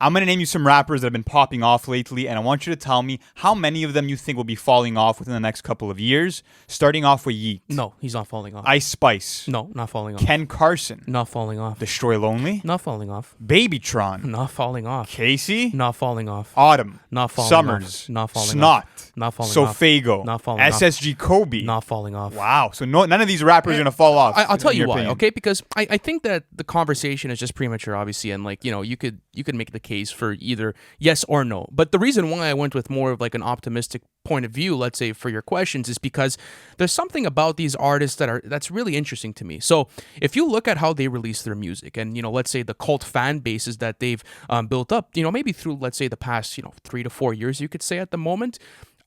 I'm going to name you some rappers that have been popping off lately, and I want you to tell me how many of them you think will be falling off within the next couple of years, starting off with Yeat. No, he's not falling off. Ice Spice. No, not falling off. Ken Carson. Not falling off. Destroy Lonely. Not falling off. Babytron. Not falling off. Casey. Not falling off. Autumn. Not falling Summers. off. Not falling Snot. off. Not falling off. Sofago. Not falling off. SSG Kobe. Not falling off. Wow. So none of these rappers are going to fall off. I'll tell you why, opinion. okay? Because I think that the conversation is just premature, obviously, and like, you could make the case for either yes or no. But the reason why I went with more of like an optimistic point of view, let's say, for your questions, is because there's something about these artists that's really interesting to me. So if you look at how they release their music, and let's say the cult fan bases that they've built up, maybe through, let's say, the past 3 to 4 years, you could say at the moment.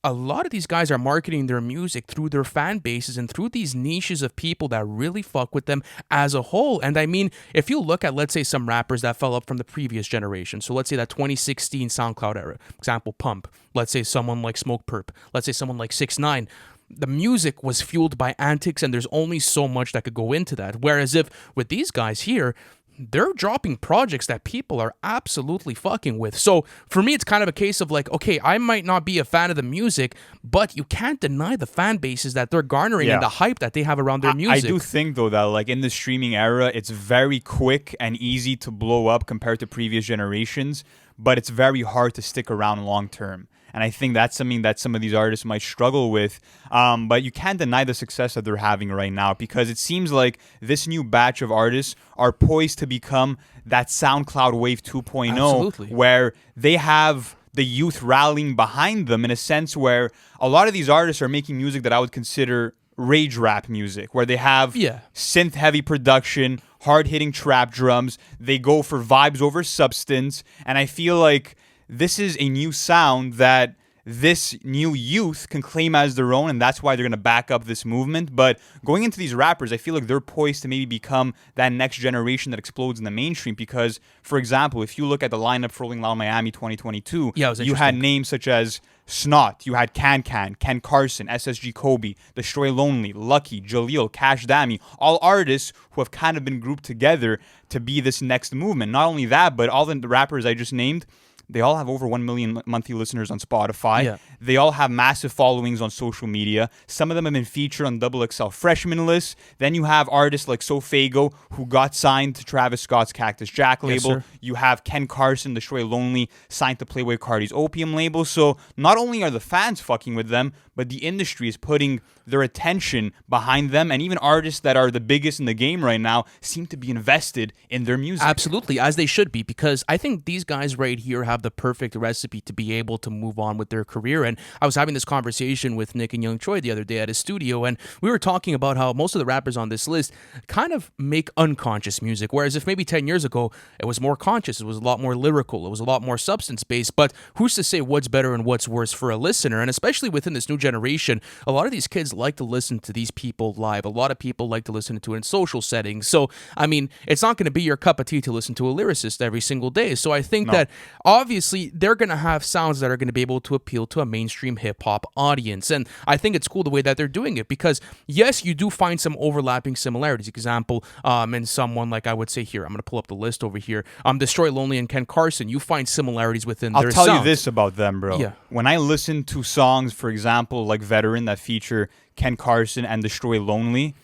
A lot of these guys are marketing their music through their fan bases and through these niches of people that really fuck with them as a whole. And I mean, if you look at, let's say, some rappers that fell up from the previous generation, so let's say that 2016 SoundCloud era, example, Pump, let's say someone like Smoke Perp, let's say someone like 6ix9ine, the music was fueled by antics, and there's only so much that could go into that. Whereas if with these guys here, they're dropping projects that people are absolutely fucking with. So for me, it's kind of a case of like, okay, I might not be a fan of the music, but you can't deny the fan bases that they're garnering and the hype that they have around their music. I do think, though, that like in the streaming era, it's very quick and easy to blow up compared to previous generations, but it's very hard to stick around long term. And I think that's something that some of these artists might struggle with. But you can't deny the success that they're having right now, because it seems like this new batch of artists are poised to become that SoundCloud Wave 2.0, Absolutely. where they have the youth rallying behind them in a sense where a lot of these artists are making music that I would consider rage rap music, where they have synth-heavy production, hard-hitting trap drums. They go for vibes over substance. And I feel like this is a new sound that this new youth can claim as their own, and that's why they're going to back up this movement. But going into these rappers, I feel like they're poised to maybe become that next generation that explodes in the mainstream. Because, for example, if you look at the lineup for Rolling Loud Miami 2022, you had names such as Snot, you had Ken Carson, SSG Kobe, Destroy Lonely, Lucky, Jaleel, Cash Dami, all artists who have kind of been grouped together to be this next movement. Not only that, but all the rappers I just named, they all have over 1 million monthly listeners on Spotify. Yeah. They all have massive followings on social media. Some of them have been featured on XXL freshman lists. Then you have artists like Sofago, who got signed to Travis Scott's Cactus Jack label. Yes, you have Ken Carson, Destroy Lonely, signed to Playboi Carti's Opium label. So not only are the fans fucking with them, but the industry is putting their attention behind them. And even artists that are the biggest in the game right now seem to be invested in their music. Absolutely, as they should be, because I think these guys right here have the perfect recipe to be able to move on with their career. And I was having this conversation with Nick and Young Choi the other day at his studio, and we were talking about how most of the rappers on this list kind of make unconscious music, whereas if maybe 10 years ago it was more conscious, it was a lot more lyrical, it was a lot more substance-based. But who's to say what's better and what's worse for a listener? And especially within this new generation, a lot of these kids like to listen to these people live. A lot of people like to listen to it in social settings. So, I mean, it's not going to be your cup of tea to listen to a lyricist every single day. So I think that obviously they're going to have sounds that are going to be able to appeal to a mainstream hip-hop audience. And I think it's cool the way that they're doing it, because yes, you do find some overlapping similarities. Example, in someone like, I would say here, I'm going to pull up the list over here, Destroy Lonely and Ken Carson, you find similarities within their sound. I'll tell you this about them, bro. Yeah. When I listen to songs, for example, like Veteran, that feature Ken Carson and Destroy Lonely,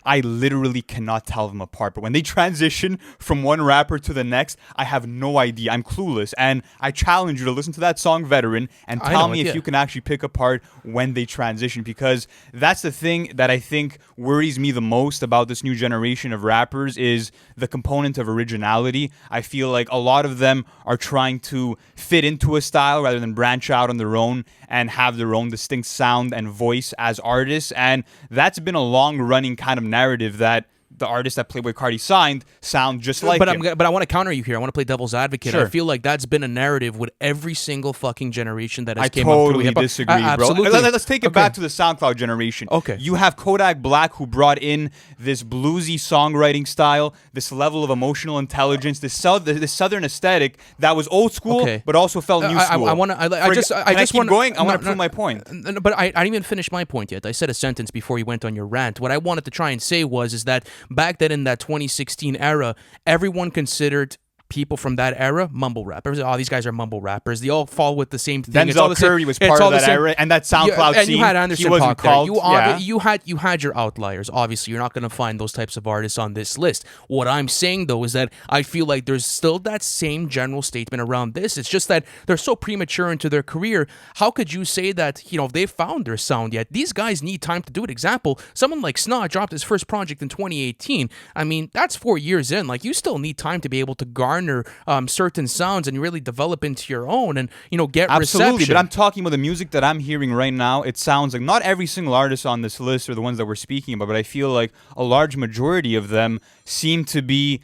I literally cannot tell them apart. But when they transition from one rapper to the next, I have no idea. I'm clueless. And I challenge you to listen to that song, Veteran, and tell me if you can actually pick apart when they transition. Because that's the thing that I think worries me the most about this new generation of rappers, is the component of originality. I feel like a lot of them are trying to fit into a style rather than branch out on their own and have their own distinct sound and voice as artists. And that's been a long-running kind of narrative that the artists that Playboi Carti signed sound just like him. But I want to counter you here. I want to play devil's advocate. Sure. I feel like that's been a narrative with every single fucking generation that has came up through hip-hop. I totally disagree, bro. Absolutely. Let's take it back to the SoundCloud generation. Okay. You have Kodak Black, who brought in this bluesy songwriting style, this level of emotional intelligence, this southern aesthetic that was old school, but also felt new school. I just want to prove my point. But I didn't even finish my point yet. I said a sentence before you went on your rant. What I wanted to try and say is that back then in that 2016 era, everyone considered people from that era, mumble rappers. Oh, these guys are mumble rappers. They all fall with the same thing. Denzel Curry was part of that era, and that SoundCloud and scene. You had Anderson he wasn't Paak there. called. You had your outliers. Obviously, you're not going to find those types of artists on this list. What I'm saying though is that I feel like there's still that same general statement around this. It's just that they're so premature into their career. How could you say that they found their sound yet? These guys need time to do it. Example, someone like Snot dropped his first project in 2018. I mean, that's 4 years in. Like, you still need time to be able to garner certain sounds and really develop into your own and get Absolutely, reception. but I'm talking about the music that I'm hearing right now. It sounds like not every single artist on this list are the ones that we're speaking about, but I feel like a large majority of them seem to be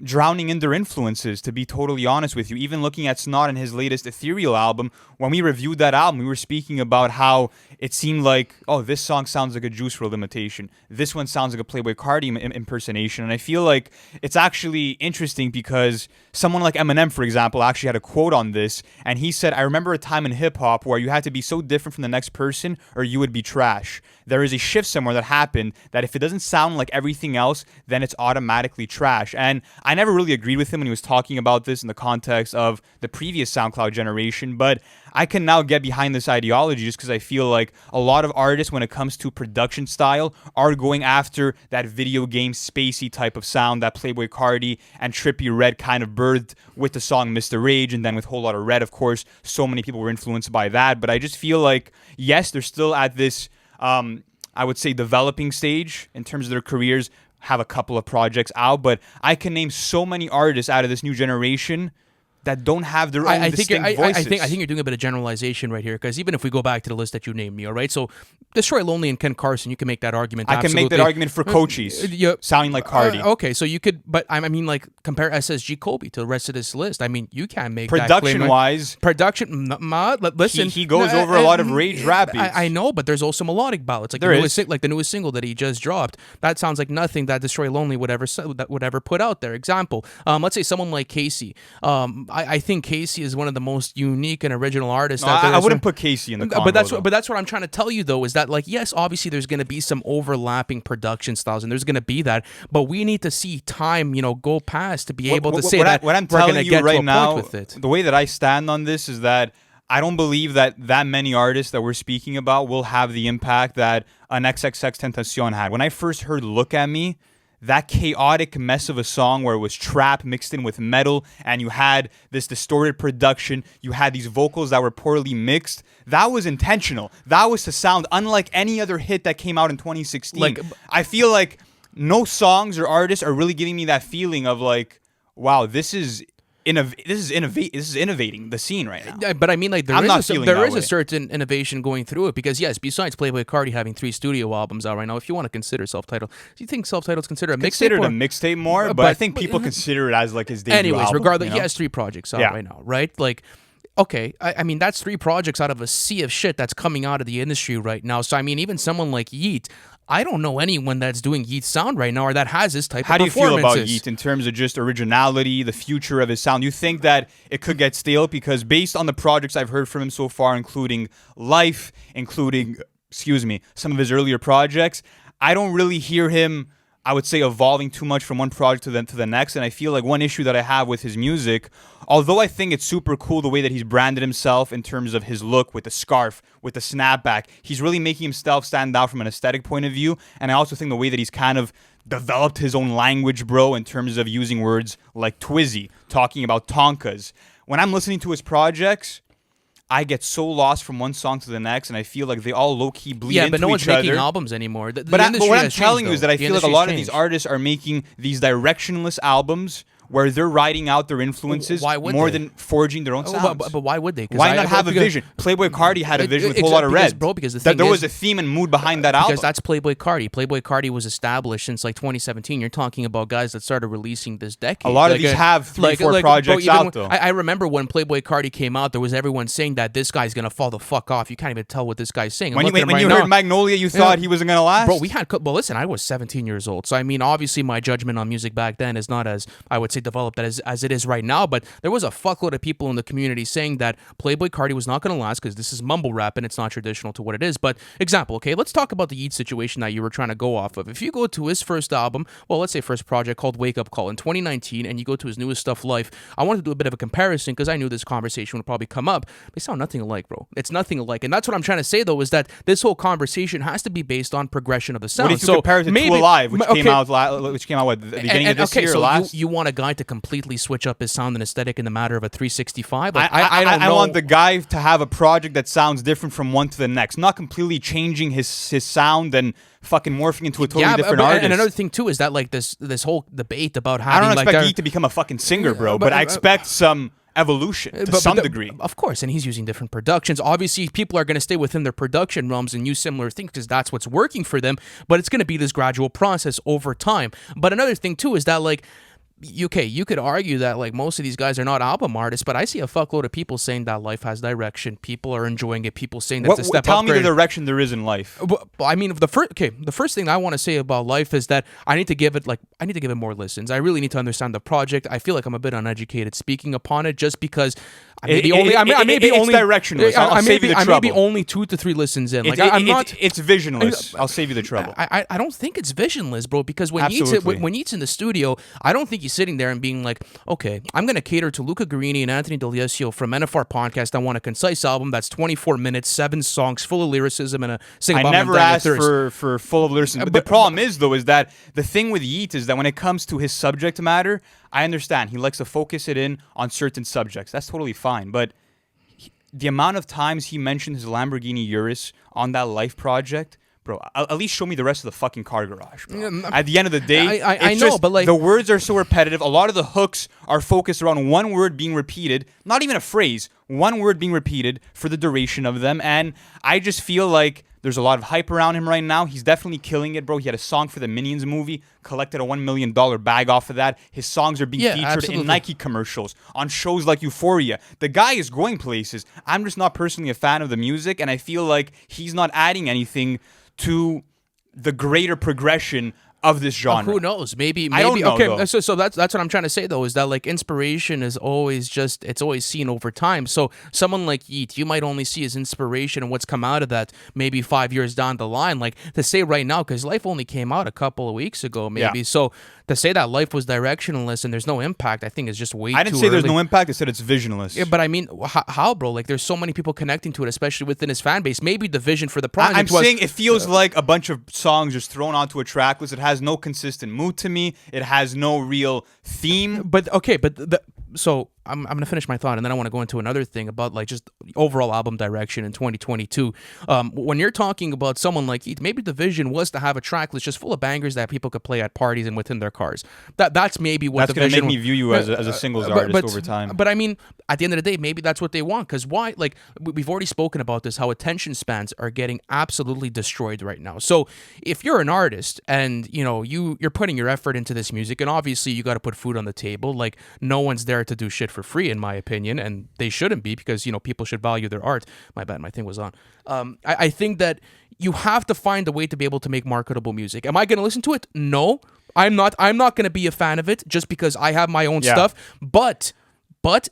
drowning in their influences, to be totally honest with you. Even looking at Snot and his latest Ethereal album, when we reviewed that album, we were speaking about how it seemed like, oh, this song sounds like a Juice WRLD imitation. This one sounds like a Playboi Carti impersonation. And I feel like it's actually interesting because someone like Eminem, for example, actually had a quote on this, and he said, I remember a time in hip-hop where you had to be so different from the next person or you would be trash. There is a shift somewhere that happened that if it doesn't sound like everything else, then it's automatically trash. And I never really agreed with him when he was talking about this in the context of the previous SoundCloud generation, but I can now get behind this ideology just because I feel like a lot of artists, when it comes to production style, are going after that video game spacey type of sound that Playboi Carti and Trippie Redd kind of birthed with the song Mr. Rage, and then with Whole Lotta Red, of course, so many people were influenced by that. But I just feel like, yes, they're still at this, I would say, developing stage in terms of their careers, have a couple of projects out, but I can name so many artists out of this new generation that don't have their own distinct voices. I think you're doing a bit of generalization right here, because even if we go back to the list that you named me, all right? So Destroy Lonely and Ken Carson, you can make that argument. I can make that argument for Cochise, sounding like Cardi. Okay, so you could, but I mean, like, compare SSG Kobe to the rest of this list. I mean, you can't make production-wise. Listen, he goes over a lot of rage rap beats. I know, but there's also melodic ballads, like the newest single that he just dropped. That sounds like nothing that Destroy Lonely would ever put out there. Example, let's say someone like Casey. I think Casey is one of the most unique and original artists out there. I wouldn't put Casey in the combo, but that's what I'm trying to tell you though, is that, like, yes, obviously there's going to be some overlapping production styles, and there's going to be that, but we need to see time, go past to be able to say that what I'm telling you right now, the way that I stand on this is that I don't believe that many artists that we're speaking about will have the impact that an XXXTentacion had. When I first heard Look At Me, that chaotic mess of a song where it was trap mixed in with metal, and you had this distorted production, you had these vocals that were poorly mixed, that was intentional. That was to sound unlike any other hit that came out in 2016. I feel like no songs or artists are really giving me that feeling of like, wow, this is innovating the scene right now. Yeah, but I mean, like, there is a certain innovation going through it, because yes, besides Playboi Carti having 3 studio albums out right now, if you want to consider self-titled, do you think self-titled's considered a mixtape? Considered a mixtape more, but I think people consider it as like his debut album. Regardless, he has 3 projects out right now, right? Like, okay, I mean, that's 3 projects out of a sea of shit that's coming out of the industry right now. So I mean, even someone like Yeat, I don't know anyone that's doing Yeat's sound right now or that has this type of performances. How do you feel about Yeat in terms of just originality, the future of his sound? You think that it could get stale? Because based on the projects I've heard from him so far, including Life, some of his earlier projects, I don't really hear him, I would say, evolving too much from one project to the next. And I feel like one issue that I have with his music, although I think it's super cool the way that he's branded himself in terms of his look with the scarf, with the snapback, he's really making himself stand out from an aesthetic point of view. And I also think the way that he's kind of developed his own language, bro, in terms of using words like Twizzy, talking about Tonkas. When I'm listening to his projects, I get so lost from one song to the next, and I feel like they all low-key bleed into each other. Yeah, but no one's making albums anymore. But what I'm telling you is that I feel like a lot of these artists are making these directionless albums where they're writing out their influences more than forging their own sounds. But why would they? Why not have a vision? Playboi Carti had a vision with Whole Lotta Red. Because the thing there was a theme and mood behind that album. Because that's Playboi Carti. Playboi Carti was established since like 2017. You're talking about guys that started releasing this decade. A lot of these have 3-4 projects out, though. I remember when Playboi Carti came out, there was everyone saying that this guy's going to fall the fuck off. You can't even tell what this guy's saying. When you heard Magnolia, you thought he wasn't going to last? Bro, listen, I was 17 years old. So, I mean, obviously my judgment on music back then is not as, I would say, say developed as it is right now, but there was a fuckload of people in the community saying that Playboy Carti was not going to last because this is mumble rap and it's not traditional to what it is. But example, okay, let's talk about the Yeat situation that you were trying to go off of. If you go to his first album, well, let's say first project called Wake Up Call in 2019, and you go to his newest stuff, Life, I wanted to do a bit of a comparison because I knew this conversation would probably come up. They sound nothing alike, bro. It's nothing alike. And that's what I'm trying to say, though, is that this whole conversation has to be based on progression of the sound. What if you compare it to Two Alive, which came out what, the beginning of this year or last? You want a guy to completely switch up his sound and aesthetic in the matter of a 365? Like, I don't know. I want the guy to have a project that sounds different from one to the next, not completely changing his sound and fucking morphing into a totally different artist. And another thing too is that like this whole debate about having, I don't expect Yeat to become a fucking singer, bro, but I expect some evolution to some degree. Of course, and he's using different productions. Obviously, people are going to stay within their production realms and use similar things because that's what's working for them, but it's going to be this gradual process over time. But another thing too is that like, okay, you could argue that like most of these guys are not album artists, but I see a fuckload of people saying that Life has direction. People are enjoying it. People saying that's a step up. Tell me the direction there is in Life. I mean, the first thing I want to say about Life is that I need to give it more listens. I really need to understand the project. I feel like I'm a bit uneducated speaking upon it, just because I may be only directionless. I'll save you the trouble. I may be only 2 to 3 listens in. It's visionless. I'll save you the trouble. I don't think it's visionless, bro. Because when Yeat's in the studio, I don't think he's sitting there and being like, okay, I'm going to cater to Luca Guarini and Anthony D'Alessio from NFR Podcast. I want a concise album that's 24 minutes, 7 songs, full of lyricism and a single. I never asked for full of lyricism. But the problem is that the thing with Yeat is that when it comes to his subject matter, I understand he likes to focus it in on certain subjects. That's totally fine. But the amount of times he mentioned his Lamborghini Urus on that Life project, bro, at least show me the rest of the fucking car garage, bro. At the end of the day, I know, but like, the words are so repetitive. A lot of the hooks are focused around one word being repeated, not even a phrase, one word being repeated for the duration of them. And I just feel like there's a lot of hype around him right now. He's definitely killing it, bro. He had a song for the Minions movie, collected a $1 million bag off of that. His songs are being featured in Nike commercials, on shows like Euphoria. The guy is going places. I'm just not personally a fan of the music, and I feel like he's not adding anything to the greater progression of this genre. Who knows? Maybe I don't know, okay. though. So that's what I'm trying to say, though, is that like inspiration is always seen over time. So someone like Yeat, you might only see his inspiration and what's come out of that maybe 5 years down the line. Like to say right now, because Life only came out a couple of weeks ago, maybe. Yeah. So to say that Life was directionless and there's no impact, I think is just way too early. I didn't say there's no impact. I said it's visionless. Yeah, but I mean, how, bro? Like there's so many people connecting to it, especially within his fan base. Maybe the vision for the project I'm saying it feels like a bunch of songs just thrown onto a track list. It has no consistent mood to me. It has no real theme. But okay, so I'm gonna finish my thought, and then I want to go into another thing about like just overall album direction in 2022. When you're talking about someone like Yeat, maybe the vision was to have a track list just full of bangers that people could play at parties and within their cars. That's maybe what that's the vision. That's gonna make me view you as a singles artist over time. But I mean, at the end of the day, maybe that's what they want. Because why? Like we've already spoken about this, how attention spans are getting absolutely destroyed right now. So if you're an artist and you're putting your effort into this music, and obviously you got to put food on the table. Like no one's there to do shit for free, in my opinion, and they shouldn't be, because people should value their art. My bad, my thing was on. I think that you have to find a way to be able to make marketable music. Am I going to listen to it? No, I'm not going to be a fan of it just because I have my own stuff. But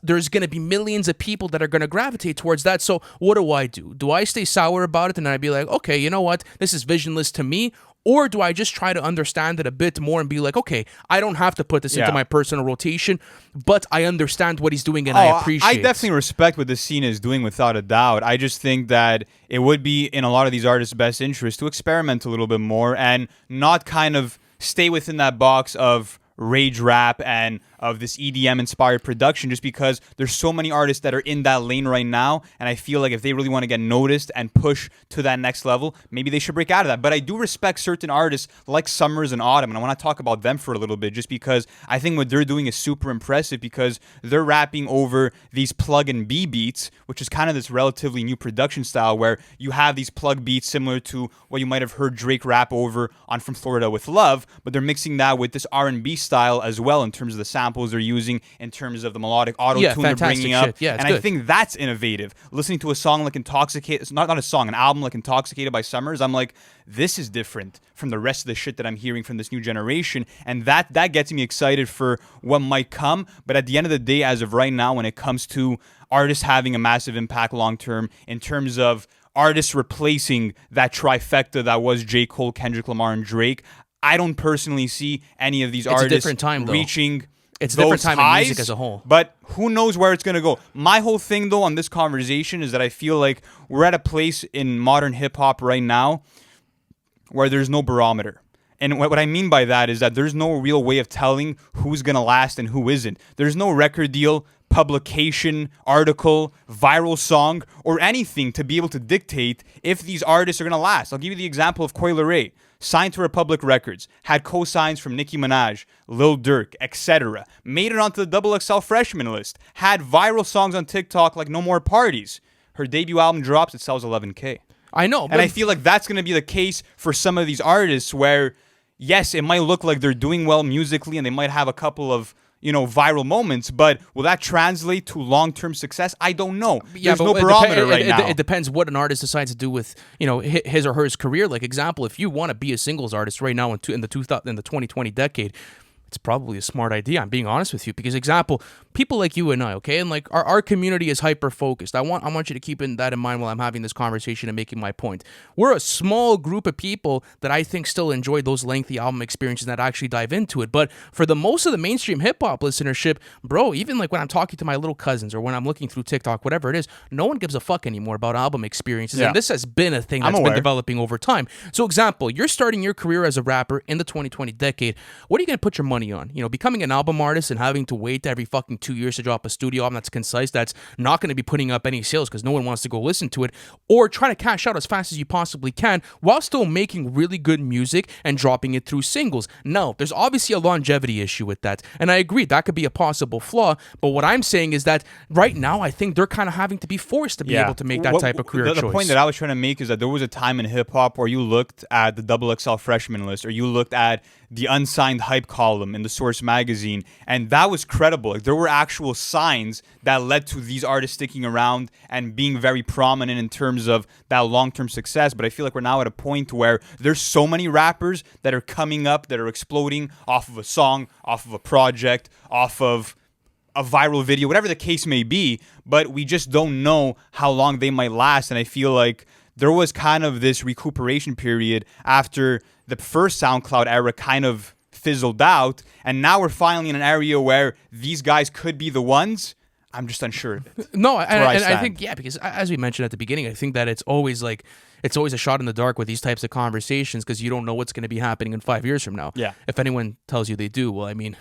there's going to be millions of people that are going to gravitate towards that. So what do? Do I stay sour about it and I'd be like, okay, you know what? This is visionless to me. Or do I just try to understand it a bit more and be like, okay, I don't have to put this into my personal rotation, but I understand what he's doing and I appreciate it. I definitely respect what this scene is doing without a doubt. I just think that it would be in a lot of these artists' best interest to experiment a little bit more and not kind of stay within that box of rage rap and of this EDM-inspired production, just because there's so many artists that are in that lane right now, and I feel like if they really want to get noticed and push to that next level, maybe they should break out of that. But I do respect certain artists like Summrs and Autumn, and I want to talk about them for a little bit, just because I think what they're doing is super impressive, because they're rapping over these plug-and-B beats, which is kind of this relatively new production style where you have these plug beats similar to what you might have heard Drake rap over on From Florida with Love, but they're mixing that with this R&B style as well in terms of the sound samples they're using in terms of the melodic auto-tune they're bringing up. Yeah, and good. I think that's innovative. Listening to a song like Intoxicated, it's not a song, an album like Intoxicated by Summrs, I'm like, this is different from the rest of the shit that I'm hearing from this new generation, and that gets me excited for what might come. But at the end of the day, as of right now, when it comes to artists having a massive impact long-term in terms of artists replacing that trifecta that was J. Cole, Kendrick Lamar, and Drake, I don't personally see any of these artists reaching it's a different time in music as a whole. But who knows where it's going to go. My whole thing, though, on this conversation is that I feel like we're at a place in modern hip-hop right now where there's no barometer. And what I mean by that is that there's no real way of telling who's going to last and who isn't. There's no record deal, publication, article, viral song, or anything to be able to dictate if these artists are going to last. I'll give you the example of Coi Leray. Signed to Republic Records, had co-signs from Nicki Minaj, Lil Durk, etc. Made it onto the XXL freshman list. Had viral songs on TikTok like No More Parties. Her debut album drops, it sells 11K. I know. And I feel like that's going to be the case for some of these artists where, yes, it might look like they're doing well musically and they might have a couple of, viral moments, but will that translate to long-term success? I don't know. There's no barometer right now. It depends what an artist decides to do with, his or her career. Like, example, if you want to be a singles artist right now in the 2020 decade, it's probably a smart idea. I'm being honest with you because, example, people like you and I, okay, and like our community is hyper focused. I want you to keep that in mind while I'm having this conversation and making my point. We're a small group of people that I think still enjoy those lengthy album experiences that actually dive into it. But for the most of the mainstream hip hop listenership, bro, even like when I'm talking to my little cousins or when I'm looking through TikTok, whatever it is, no one gives a fuck anymore about album experiences. Yeah. And this has been a thing that's been developing over time. So, example, you're starting your career as a rapper in the 2020 decade. What are you going to put your money on? Becoming an album artist and having to wait every fucking 2 years to drop a studio album that's concise, that's not going to be putting up any sales because no one wants to go listen to it, or trying to cash out as fast as you possibly can while still making really good music and dropping it through singles. No, there's obviously a longevity issue with that, and I agree that could be a possible flaw, but what I'm saying is that right now I think they're kind of having to be forced to be able to make that type of career choice. The point that I was trying to make is that there was a time in hip-hop where you looked at the XXL freshman list or you looked at the unsigned hype column in the Source magazine, and that was credible. Like, there were actual signs that led to these artists sticking around and being very prominent in terms of that long-term success. But I feel like we're now at a point where there's so many rappers that are coming up, that are exploding off of a song, off of a project, off of a viral video, whatever the case may be, but we just don't know how long they might last. And I feel like there was kind of this recuperation period after the first SoundCloud era kind of fizzled out, and now we're finally in an area where these guys could be the ones. I'm just unsure of it. No, and I think, because as we mentioned at the beginning, I think that it's always a shot in the dark with these types of conversations because you don't know what's going to be happening in 5 years from now. Yeah. If anyone tells you they do, well, I mean,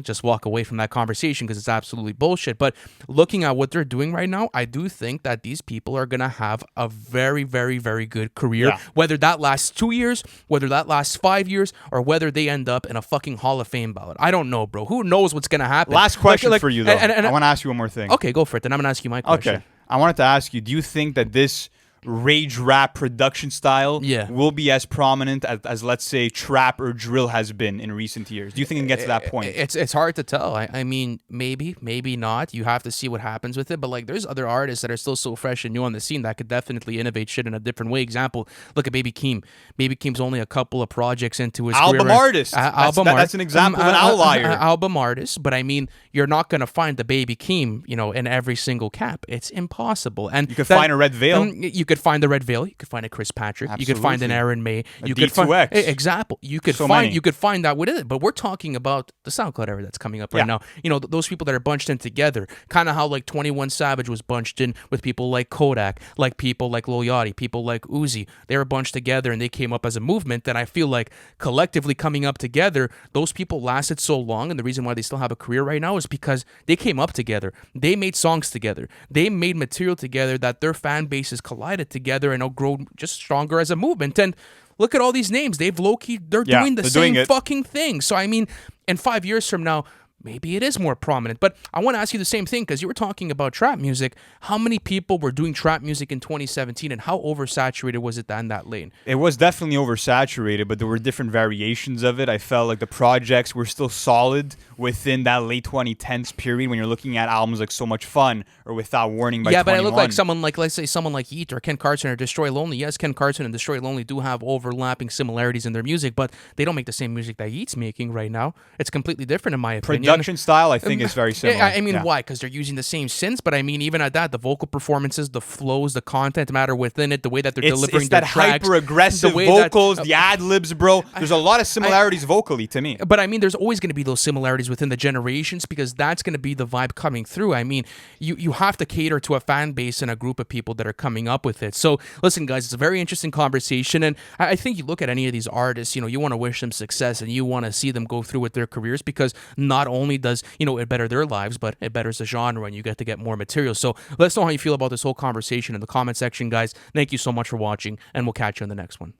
just walk away from that conversation because it's absolutely bullshit. But looking at what they're doing right now, I do think that these people are going to have a very, very, very good career, whether that lasts 2 years, whether that lasts 5 years, or whether they end up in a fucking Hall of Fame ballot. I don't know, bro. Who knows what's going to happen? Last question for you, though. And I want to ask you one more thing. Okay, go for it. Then I'm going to ask you my question. Okay. I wanted to ask you, do you think that this rage rap production style will be as prominent as let's say trap or drill has been in recent years? Do you think it can get to that point? It's hard to tell. I mean, maybe not. You have to see what happens with it. But like, there's other artists that are still so fresh and new on the scene that could definitely innovate shit in a different way. Example, look at Baby Keem. Baby Keem's only a couple of projects into his album career. Artist. That's an example of an outlier. Album artist, but I mean, you're not gonna find the Baby Keem, in every single cap. It's impossible. And you could find a Red Veil. You could find the Red Veil. You could find a Chris Patrick. Absolutely. You could find an Aaron May. You could find example. You could find that with it. But we're talking about the SoundCloud era that's coming up right now. Those people that are bunched in together, kind of how like 21 Savage was bunched in with people like Kodak, like people like Lil Yachty, people like Uzi. They were bunched together and they came up as a movement. That I feel like collectively coming up together, those people lasted so long, and the reason why they still have a career right now is because they came up together. They made songs together. They made material together that their fan bases collided together and grow just stronger as a movement. And look at all these names. They're doing the same fucking thing. So I mean, in 5 years from now, maybe it is more prominent. But I want to ask you the same thing, because you were talking about trap music. How many people were doing trap music in 2017, and how oversaturated was it in that lane? It was definitely oversaturated, but there were different variations of it. I felt like the projects were still solid within that late 2010s period when you're looking at albums like So Much Fun or Without Warning by 21. But I look like someone like, let's say, someone like Yeat or Ken Carson or Destroy Lonely. Yes, Ken Carson and Destroy Lonely do have overlapping similarities in their music, but they don't make the same music that Yeat's making right now. It's completely different in my opinion. Production style, I think, is very similar. I mean, why? Because they're using the same synths, but I mean, even at that, the vocal performances, the flows, the content matter within it, the way that they're delivering it's their that tracks, hyper-aggressive vocals, the ad-libs, bro. There's a lot of similarities vocally to me. But I mean, there's always going to be those similarities within the generations, because that's going to be the vibe coming through. I mean, you have to cater to a fan base and a group of people that are coming up with it. So listen, guys, it's a very interesting conversation, and I think you look at any of these artists, you want to wish them success and you want to see them go through with their careers, because not only does it better their lives, but it betters the genre and you get to get more material. So let us know how you feel about this whole conversation in the comment section, guys. Thank you so much for watching, and we'll catch you in the next one.